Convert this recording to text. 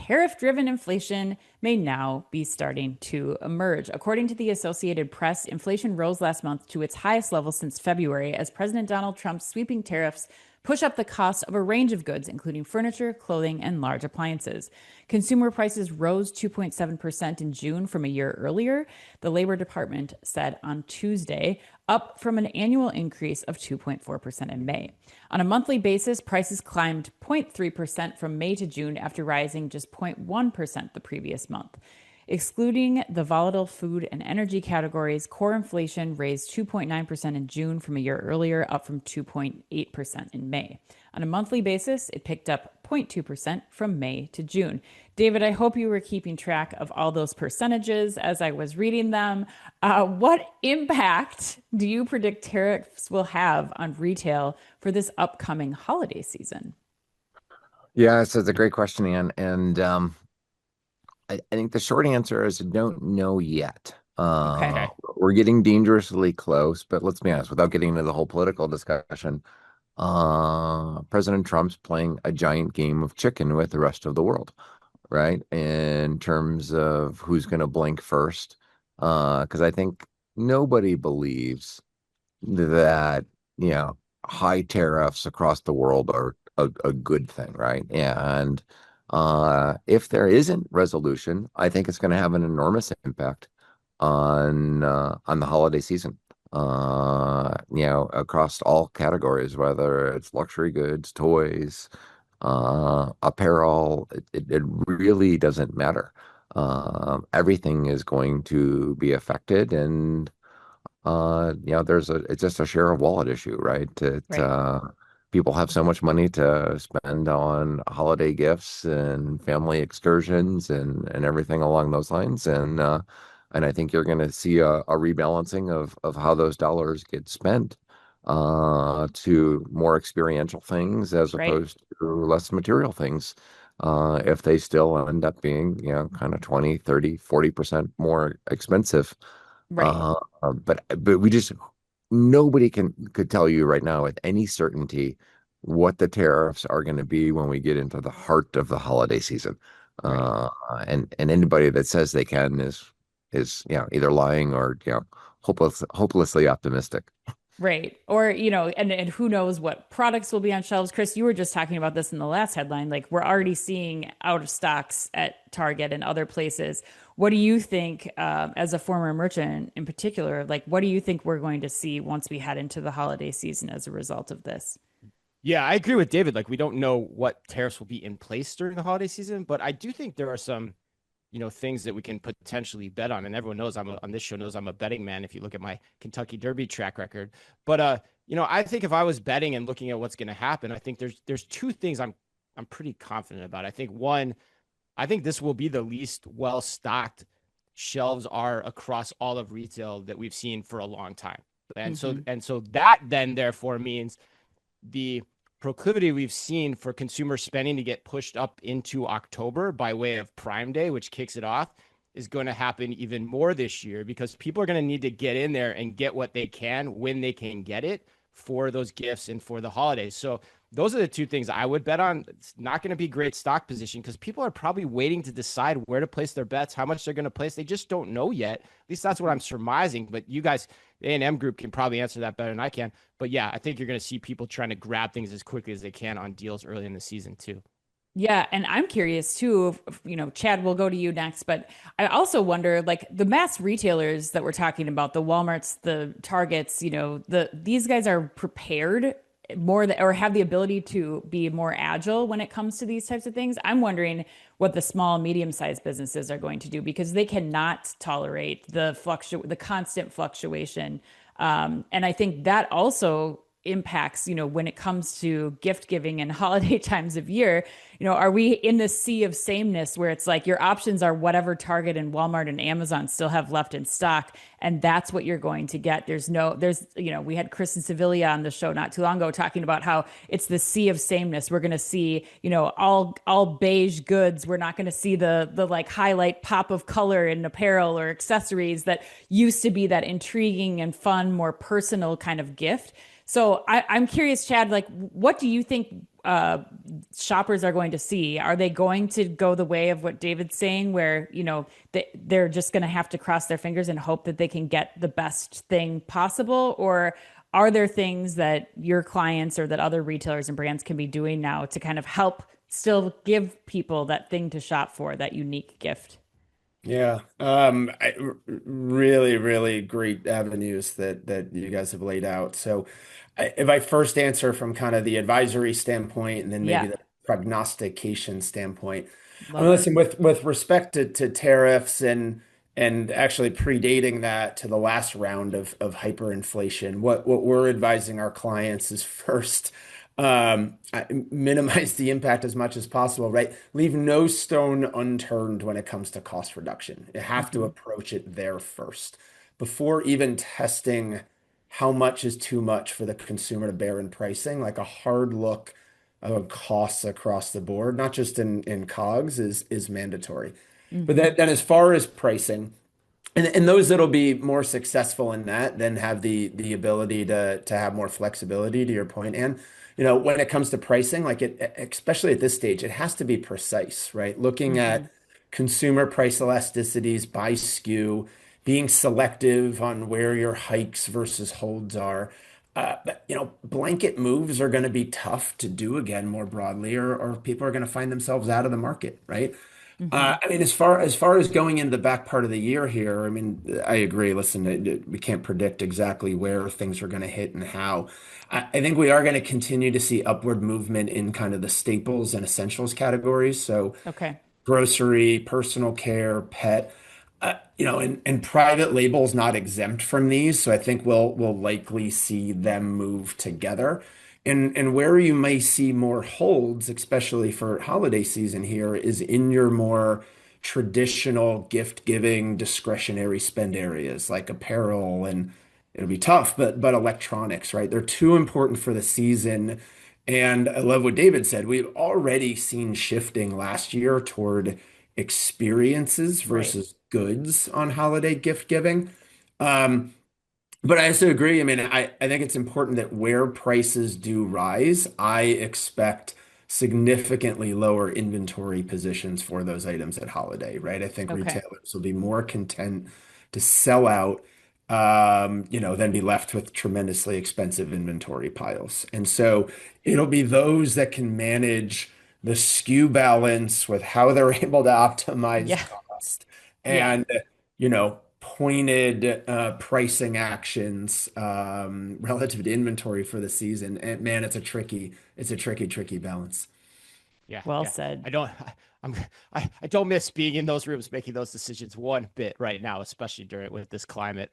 tariff-driven inflation may now be starting to emerge. According to the Associated Press, inflation rose last month to its highest level since February as President Donald Trump's sweeping tariffs push up the cost of a range of goods, including furniture, clothing, and large appliances. Consumer prices rose 2.7% in June from a year earlier, the Labor Department said on Tuesday, up from an annual increase of 2.4% in May. On a monthly basis, prices climbed 0.3% from May to June after rising just 0.1% the previous month. Excluding the volatile food and energy categories, core inflation raised 2.9% in June from a year earlier, up from 2.8% in May. On a monthly basis, it picked up 0.2% from May to June. David, I hope you were keeping track of all those percentages as I was reading them. What impact do you predict tariffs will have on retail for this upcoming holiday season? Yeah, so it's a great question, Ann. And I think the short answer is I don't know yet. Okay. We're getting dangerously close, but let's be honest, without getting into the whole political discussion, President Trump's playing a giant game of chicken with the rest of the world, right? In terms of who's going to blink first. Because I think nobody believes that, you know, high tariffs across the world are a good thing, right? And if there isn't resolution, I think it's going to have an enormous impact on the holiday season. Across all categories, whether it's luxury goods, toys, apparel, it really doesn't matter. Everything is going to be affected, and it's just a share of wallet issue, right? Right. People have so much money to spend on holiday gifts and family excursions and everything along those lines. And I think you're going to see a rebalancing of how those dollars get spent to more experiential things as Right. opposed to less material things. If they still end up being, kind of 20, 30, 40% more expensive. Right. Uh, but we just nobody could tell you right now with any certainty what the tariffs are going to be when we get into the heart of the holiday season. Right. Uh, and anybody that says they can is either lying or hopelessly optimistic. Right. Or, and who knows what products will be on shelves. Chris, you were just talking about this in the last headline. Like we're already seeing out of stocks at Target and other places. What do you think, as a former merchant in particular, like what do you think we're going to see once we head into the holiday season as a result of this? Yeah, I agree with David. Like, we don't know what tariffs will be in place during the holiday season, but I do think there are some, things that we can potentially bet on. And everyone knows on this show knows I'm a betting man if you look at my Kentucky Derby track record. But I think if I was betting and looking at what's going to happen, I think there's two things I'm pretty confident about. I think one, I think this will be the least well stocked shelves are across all of retail that we've seen for a long time. And so Hmm. and so that then therefore means the proclivity we've seen for consumer spending to get pushed up into October by way of Prime Day, which kicks it off, is going to happen even more this year because people are going to need to get in there and get what they can when they can get it for those gifts and for the holidays. So those are the two things I would bet on. It's not going to be great stock position because people are probably waiting to decide where to place their bets, how much they're going to place. They just don't know yet. At least that's what I'm surmising. But you guys, the A&M group, can probably answer that better than I can. But yeah, I think you're going to see people trying to grab things as quickly as they can on deals early in the season too. Yeah, and I'm curious too, Chad, we'll go to you next, but I also wonder like the mass retailers that we're talking about, the Walmarts, the Targets, these guys are prepared or have the ability to be more agile when it comes to these types of things. I'm wondering what the small, medium-sized businesses are going to do because they cannot tolerate the constant fluctuation. And I think that also impacts, when it comes to gift giving and holiday times of year, are we in this sea of sameness where it's like your options are whatever Target and Walmart and Amazon still have left in stock, and that's what you're going to get. We had Chris and Sevilla on the show not too long ago talking about how it's the sea of sameness. We're going to see, all beige goods. We're not going to see the like highlight pop of color in apparel or accessories that used to be that intriguing and fun, more personal kind of gift. So I'm curious, Chad, like, what do you think shoppers are going to see? Are they going to go the way of what David's saying, where, they're just going to have to cross their fingers and hope that they can get the best thing possible? Or are there things that your clients or that other retailers and brands can be doing now to kind of help still give people that thing to shop for, that unique gift? Yeah, really, really great avenues that you guys have laid out. So, if I first answer from kind of the advisory standpoint, and then maybe Yeah, the prognostication standpoint, I love mean, it. listen, with respect to tariffs and actually predating that to the last round of hyperinflation, what we're advising our clients is first, minimize the impact as much as possible, right? Leave no stone unturned when it comes to cost reduction. You have to Hmm. approach it there first before even testing how much is too much for the consumer to bear in pricing. Like a hard look of costs across the board, not just in COGS, is mandatory. But Hmm. then as far as pricing, and those that'll be more successful in that then have the ability to have more flexibility, to your point. And when it comes to pricing, like especially at this stage, it has to be precise, right? Looking Hmm. at consumer price elasticities by SKU, being selective on where your hikes versus holds are. But blanket moves are going to be tough to do again more broadly, or people are going to find themselves out of the market, right? Hmm. I mean, as far as going into the back part of the year here, I mean, I agree. Listen, we can't predict exactly where things are going to hit and how. I think we are going to continue to see upward movement in kind of the staples and essentials categories. So Okay. grocery, personal care, pet, and private labels not exempt from these. So I think we'll likely see them move together. And where you may see more holds, especially for holiday season here, is in your more traditional gift giving discretionary spend areas like apparel, and it'll be tough, but electronics, right? They're too important for the season. And I love what David said. We've already seen shifting last year toward experiences Right. versus goods on holiday gift giving. Um, but I also agree. I mean, I think it's important that where prices do rise, I expect significantly lower inventory positions for those items at holiday, right? I think Okay. retailers will be more content to sell out, than be left with tremendously expensive inventory piles. And so it'll be those that can manage the SKU balance with how they're able to optimize Yeah. cost Yeah. and pointed pricing actions relative to inventory for the season. And man, it's a tricky balance. Yeah, Well yeah. said. I don't. I'm. I don't miss being in those rooms making those decisions one bit right now, especially during with this climate.